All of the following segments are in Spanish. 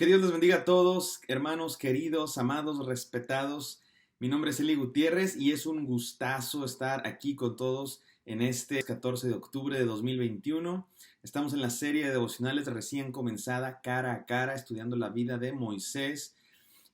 Que Dios les bendiga a todos, hermanos queridos, amados, respetados. Mi nombre es Eli Gutiérrez y es un gustazo estar aquí con todos en este 14 de octubre de 2021. Estamos en la serie de devocionales recién comenzada, cara a cara, estudiando la vida de Moisés.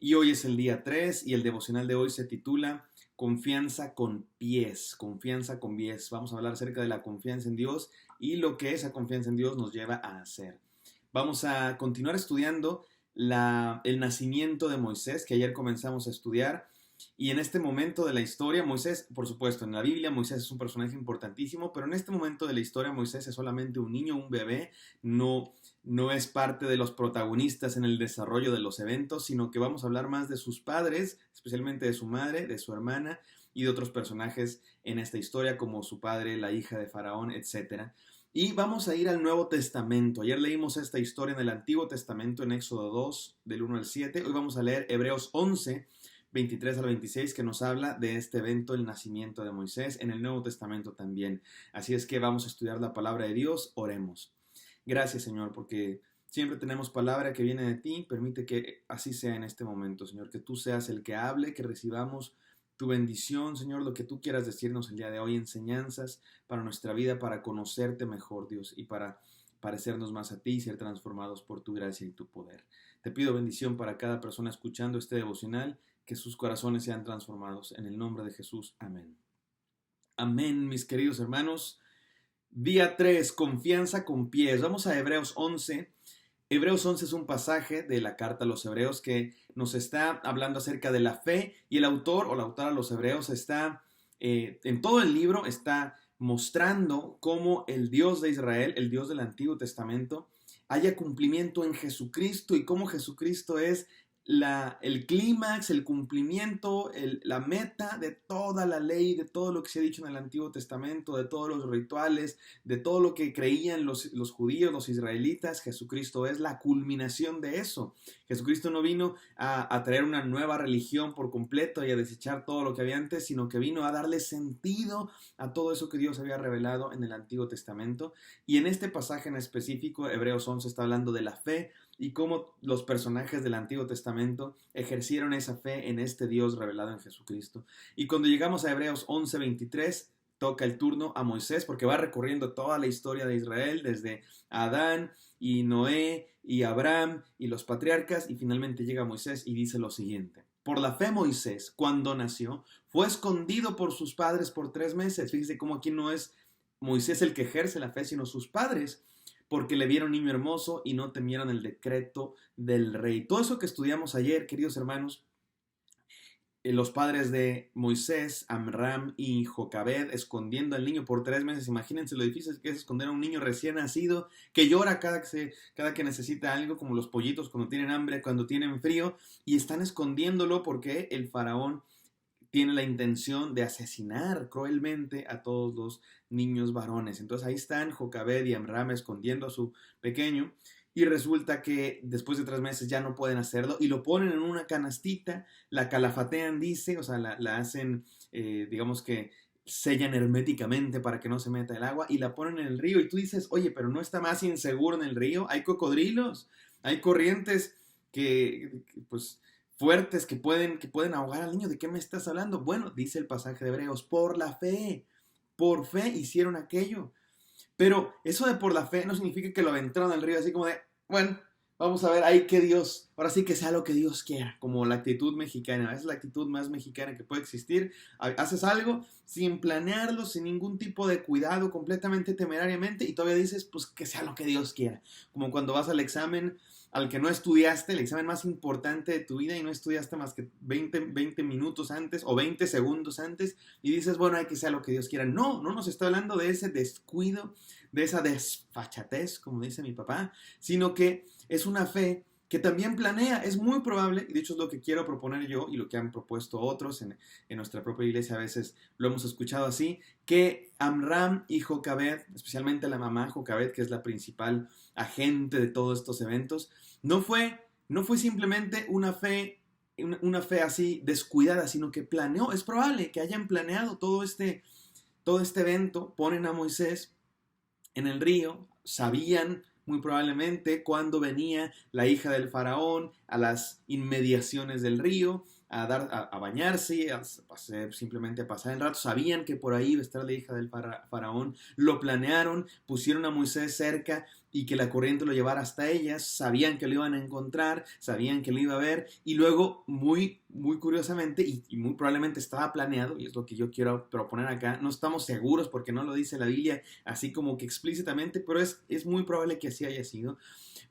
Y hoy es el día 3 y el devocional de hoy se titula Confianza con pies, confianza con pies. Vamos a hablar acerca de la confianza en Dios y lo que esa confianza en Dios nos lleva a hacer. Vamos a continuar estudiando el nacimiento de Moisés, que ayer comenzamos a estudiar. Y en este momento de la historia, Moisés, por supuesto, en la Biblia Moisés es un personaje importantísimo, pero en este momento de la historia Moisés es solamente un niño, un bebé, no es parte de los protagonistas en el desarrollo de los eventos, sino que vamos a hablar más de sus padres, especialmente de su madre, de su hermana y de otros personajes en esta historia, como su padre, la hija de Faraón, etcétera. Y vamos a ir al Nuevo Testamento. Ayer leímos esta historia en el Antiguo Testamento, en Éxodo 2, del 1 al 7. Hoy vamos a leer Hebreos 11, 23 al 26, que nos habla de este evento, el nacimiento de Moisés, en el Nuevo Testamento también. Así es que vamos a estudiar la palabra de Dios. Oremos. Gracias, Señor, porque siempre tenemos palabra que viene de ti. Permite que así sea en este momento, Señor, que tú seas el que hable, que recibamos tu bendición, Señor, lo que tú quieras decirnos el día de hoy, enseñanzas para nuestra vida, para conocerte mejor, Dios, y para parecernos más a ti y ser transformados por tu gracia y tu poder. Te pido bendición para cada persona escuchando este devocional, que sus corazones sean transformados. En el nombre de Jesús, amén. Amén, mis queridos hermanos. Día 3, confianza con pies. Vamos a Hebreos 11. Hebreos 11 es un pasaje de la carta a los Hebreos que nos está hablando acerca de la fe, y el autor o la autora de los Hebreos está, en todo el libro, está mostrando cómo el Dios de Israel, el Dios del Antiguo Testamento, haya cumplimiento en Jesucristo, y cómo Jesucristo es el clímax, el cumplimiento, la meta de toda la ley, de todo lo que se ha dicho en el Antiguo Testamento, de todos los rituales, de todo lo que creían los judíos, los israelitas. Jesucristo es la culminación de eso. Jesucristo no vino a traer una nueva religión por completo y a desechar todo lo que había antes, sino que vino a darle sentido a todo eso que Dios había revelado en el Antiguo Testamento. Y en este pasaje en específico, Hebreos 11 está hablando de la fe y cómo los personajes del Antiguo Testamento ejercieron esa fe en este Dios revelado en Jesucristo. Y cuando llegamos a Hebreos 11:23, toca el turno a Moisés, porque va recorriendo toda la historia de Israel, desde Adán y Noé y Abraham y los patriarcas, y finalmente llega Moisés y dice lo siguiente: por la fe Moisés, cuando nació, fue escondido por sus padres por 3 meses. Fíjense cómo aquí no es Moisés el que ejerce la fe, sino sus padres, porque le vieron niño hermoso y no temieron el decreto del rey. Todo eso que estudiamos ayer, queridos hermanos, los padres de Moisés, Amram y Jocabed, escondiendo al niño por 3 meses. Imagínense lo difícil que es esconder a un niño recién nacido, que llora cada que necesita algo, como los pollitos cuando tienen hambre, cuando tienen frío, y están escondiéndolo porque el faraón tiene la intención de asesinar cruelmente a todos los niños varones. Entonces ahí están Jocabed y Amram escondiendo a su pequeño, y resulta que después de 3 meses ya no pueden hacerlo y lo ponen en una canastita, la calafatean, dice, o sea, la hacen, digamos que sellan herméticamente para que no se meta el agua, y la ponen en el río. Y tú dices, oye, pero ¿no está más inseguro en el río? Hay cocodrilos, hay corrientes pues fuertes que pueden ahogar al niño. ¿De qué me estás hablando? Bueno, dice el pasaje de Hebreos, por fe hicieron aquello. Pero eso de por la fe no significa que lo aventaron al río así como de, bueno, vamos a ver, ahí que Dios, ahora sí que sea lo que Dios quiera, como la actitud mexicana. Es la actitud más mexicana que puede existir. Haces algo sin planearlo, sin ningún tipo de cuidado, completamente temerariamente, y todavía dices, pues que sea lo que Dios quiera. Como cuando vas al examen al que no estudiaste, el examen más importante de tu vida, y no estudiaste más que 20 minutos antes o 20 segundos antes, y dices, bueno, hay que sea lo que Dios quiera. No nos está hablando de ese descuido, de esa desfachatez, como dice mi papá, sino que es una fe que también planea. Es muy probable, y de hecho es lo que quiero proponer yo y lo que han propuesto otros en nuestra propia iglesia, a veces lo hemos escuchado así, que Amram y Jocabed, especialmente la mamá Jocabed, que es la principal agente de todos estos eventos, no fue simplemente una fe así descuidada, sino que planeó. Es probable que hayan planeado todo este evento. Ponen a Moisés en el río, sabían muy probablemente cuando venía la hija del faraón a las inmediaciones del río, a bañarse, simplemente a pasar el rato. Sabían que por ahí iba a estar la hija del faraón, lo planearon, pusieron a Moisés cerca y que la corriente lo llevara hasta ellas. Sabían que lo iban a encontrar, sabían que lo iba a ver, y luego muy curiosamente y muy probablemente estaba planeado, y es lo que yo quiero proponer acá. No estamos seguros porque no lo dice la Biblia así como que explícitamente, pero es muy probable que así haya sido.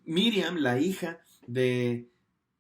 Miriam, la hija de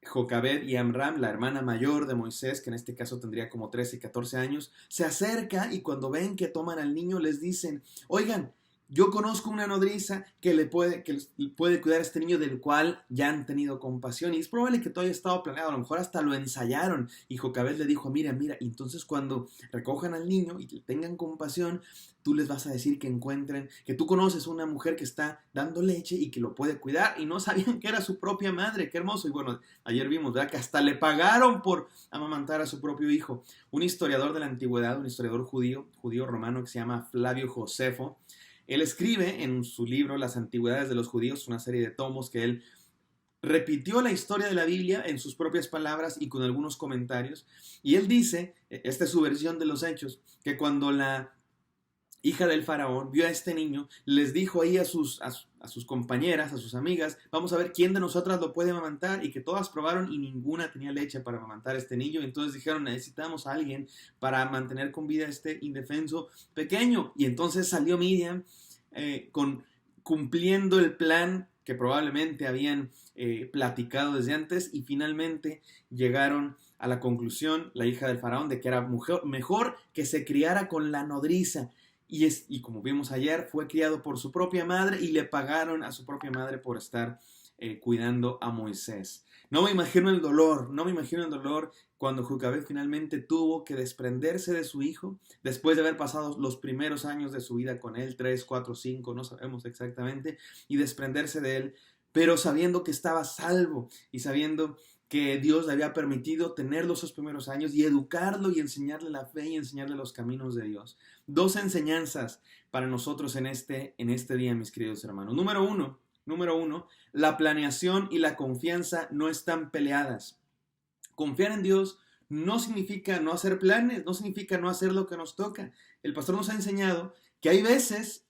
Jocabed y Amram, la hermana mayor de Moisés, que en este caso tendría como 13 y 14 años, se acerca, y cuando ven que toman al niño les dicen: oigan, yo conozco una nodriza que puede cuidar a este niño, del cual ya han tenido compasión. Y es probable que todo haya estado planeado, a lo mejor hasta lo ensayaron. Y Jocabed le dijo: mira, entonces cuando recojan al niño y tengan compasión, tú les vas a decir que encuentren, que tú conoces una mujer que está dando leche y que lo puede cuidar. Y no sabían que era su propia madre. Qué hermoso. Y bueno, ayer vimos, ¿verdad?, que hasta le pagaron por amamantar a su propio hijo. Un historiador de la antigüedad, un historiador judío romano, que se llama Flavio Josefo, él escribe en su libro Las Antigüedades de los Judíos, una serie de tomos que él repitió la historia de la Biblia en sus propias palabras y con algunos comentarios. Y él dice, esta es su versión de los hechos, que cuando la hija del faraón vio a este niño, les dijo ahí a sus compañeras, a sus amigas: vamos a ver quién de nosotras lo puede amamantar. Y que todas probaron y ninguna tenía leche para amamantar a este niño. Entonces dijeron: necesitamos a alguien para mantener con vida a este indefenso pequeño. Y entonces salió Miriam cumpliendo el plan que probablemente habían platicado desde antes, y finalmente llegaron a la conclusión, la hija del faraón, de que era mejor que se criara con la nodriza. Y como vimos ayer, fue criado por su propia madre, y le pagaron a su propia madre por estar cuidando a Moisés. No me imagino el dolor cuando Jocabed finalmente tuvo que desprenderse de su hijo, después de haber pasado los primeros años de su vida con él, 3, 4, 5, no sabemos exactamente, y desprenderse de él, pero sabiendo que estaba salvo y sabiendo que Dios le había permitido tenerlo esos primeros años y educarlo y enseñarle la fe y enseñarle los caminos de Dios. 2 enseñanzas para nosotros en este día, mis queridos hermanos. Número uno, la planeación y la confianza no están peleadas. Confiar en Dios no significa no hacer planes, no significa no hacer lo que nos toca. El pastor nos ha enseñado que hay veces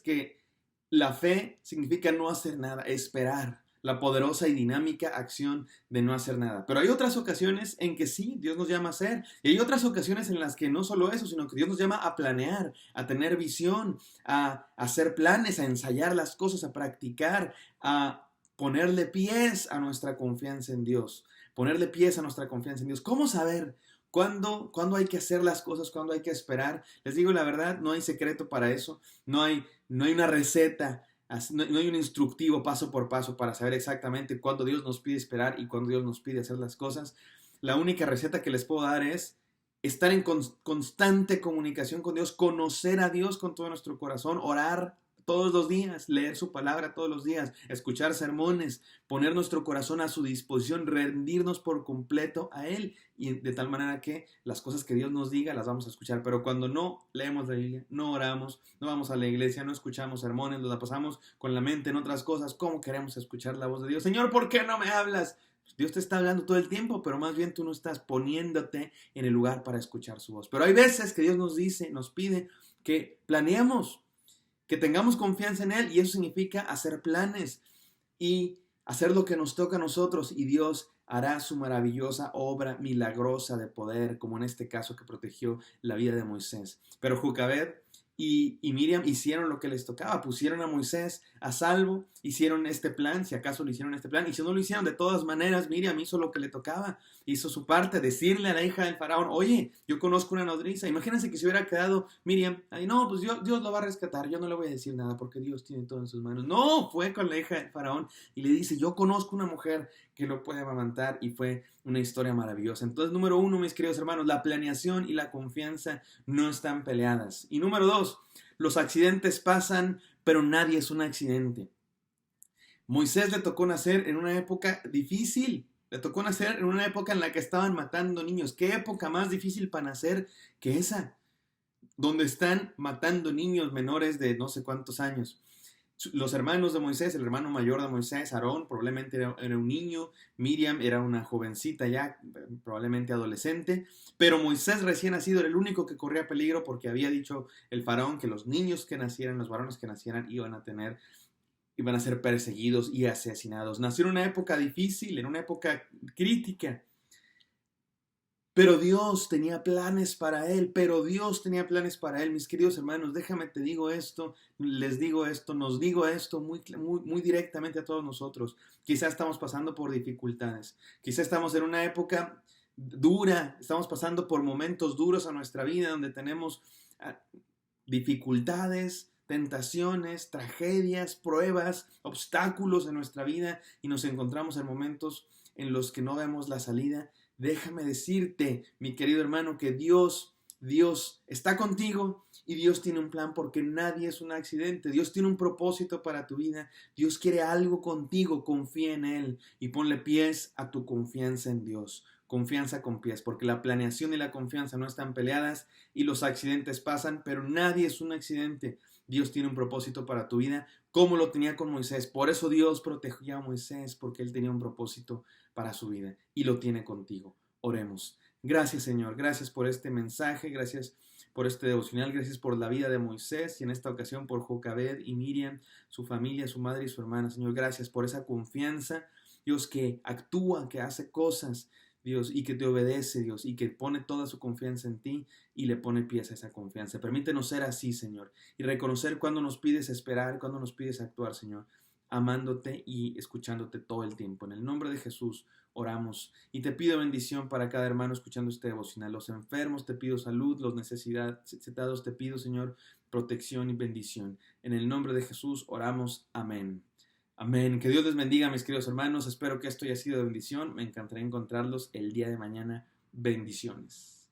que la fe significa no hacer nada, esperar, la poderosa y dinámica acción de no hacer nada. Pero hay otras ocasiones en que sí, Dios nos llama a hacer. Y hay otras ocasiones en las que no solo eso, sino que Dios nos llama a planear, a tener visión, a hacer planes, a ensayar las cosas, a practicar, a ponerle pies a nuestra confianza en Dios. Ponerle pies a nuestra confianza en Dios. ¿Cómo saber cuándo hay que hacer las cosas, cuándo hay que esperar? Les digo la verdad, no hay secreto para eso. No hay una receta. No hay un instructivo paso por paso para saber exactamente cuándo Dios nos pide esperar y cuándo Dios nos pide hacer las cosas. La única receta que les puedo dar es estar en constante comunicación con Dios, conocer a Dios con todo nuestro corazón, orar todos los días, leer su palabra todos los días, escuchar sermones, poner nuestro corazón a su disposición, rendirnos por completo a Él, y de tal manera que las cosas que Dios nos diga las vamos a escuchar. Pero cuando no leemos la Biblia, no oramos, no vamos a la iglesia, no escuchamos sermones, nos la pasamos con la mente en otras cosas, ¿cómo queremos escuchar la voz de Dios? Señor, ¿por qué no me hablas? Dios te está hablando todo el tiempo, pero más bien tú no estás poniéndote en el lugar para escuchar su voz. Pero hay veces que Dios nos pide que planeemos, que tengamos confianza en Él, y eso significa hacer planes y hacer lo que nos toca a nosotros, y Dios hará su maravillosa obra milagrosa de poder, como en este caso que protegió la vida de Moisés. Pero Jocabed y Miriam hicieron lo que les tocaba, pusieron a Moisés a salvo, hicieron este plan, si acaso lo hicieron este plan, y si no lo hicieron, de todas maneras Miriam hizo lo que le tocaba, hizo su parte, decirle a la hija del faraón: oye, yo conozco una nodriza. Imagínense que se hubiera quedado Miriam ahí: no, pues Dios lo va a rescatar, yo no le voy a decir nada porque Dios tiene todo en sus manos. No, fue con la hija del faraón y le dice: yo conozco una mujer que lo puede amamantar, y fue una historia maravillosa. Entonces, número 1, mis queridos hermanos, la planeación y la confianza no están peleadas. Y número 2, los accidentes pasan, pero nadie es un accidente. Moisés le tocó nacer en una época difícil, le tocó nacer en una época en la que estaban matando niños. ¿Qué época más difícil para nacer que esa? Donde están matando niños menores de no sé cuántos años. Los hermanos de Moisés, el hermano mayor de Moisés, Aarón, probablemente era un niño, Miriam era una jovencita ya, probablemente adolescente, pero Moisés recién nacido era el único que corría peligro porque había dicho el faraón que los niños que nacieran, los varones que nacieran, iban a ser perseguidos y asesinados. Nació en una época difícil, en una época crítica. Pero Dios tenía planes para él, mis queridos hermanos. Déjame te digo esto, les digo esto, nos digo esto muy directamente a todos nosotros. Quizá estamos pasando por dificultades, quizá estamos en una época dura, estamos pasando por momentos duros a nuestra vida donde tenemos dificultades, tentaciones, tragedias, pruebas, obstáculos en nuestra vida y nos encontramos en momentos en los que no vemos la salida. Déjame decirte, mi querido hermano, que Dios está contigo y Dios tiene un plan porque nadie es un accidente. Dios tiene un propósito para tu vida. Dios quiere algo contigo. Confía en Él y ponle pies a tu confianza en Dios. Confianza con pies, porque la planeación y la confianza no están peleadas y los accidentes pasan, pero nadie es un accidente. Dios tiene un propósito para tu vida, como lo tenía con Moisés. Por eso Dios protegía a Moisés, porque él tenía un propósito para su vida y lo tiene contigo. Oremos. Gracias, Señor. Gracias por este mensaje. Gracias por este devocional. Gracias por la vida de Moisés y en esta ocasión por Jocabed y Miriam, su familia, su madre y su hermana. Señor, gracias por esa confianza, Dios, que actúa, que hace cosas, Dios, y que te obedece, Dios, y que pone toda su confianza en ti y le pone pies a esa confianza. Permítenos ser así, Señor, y reconocer cuando nos pides esperar, cuando nos pides actuar, Señor, amándote y escuchándote todo el tiempo. En el nombre de Jesús oramos y te pido bendición para cada hermano escuchando este devocional. Los enfermos te pido salud, los necesitados te pido, Señor, protección y bendición. En el nombre de Jesús oramos. Amén. Amén. Que Dios les bendiga, mis queridos hermanos. Espero que esto haya sido de bendición. Me encantaría encontrarlos el día de mañana. Bendiciones.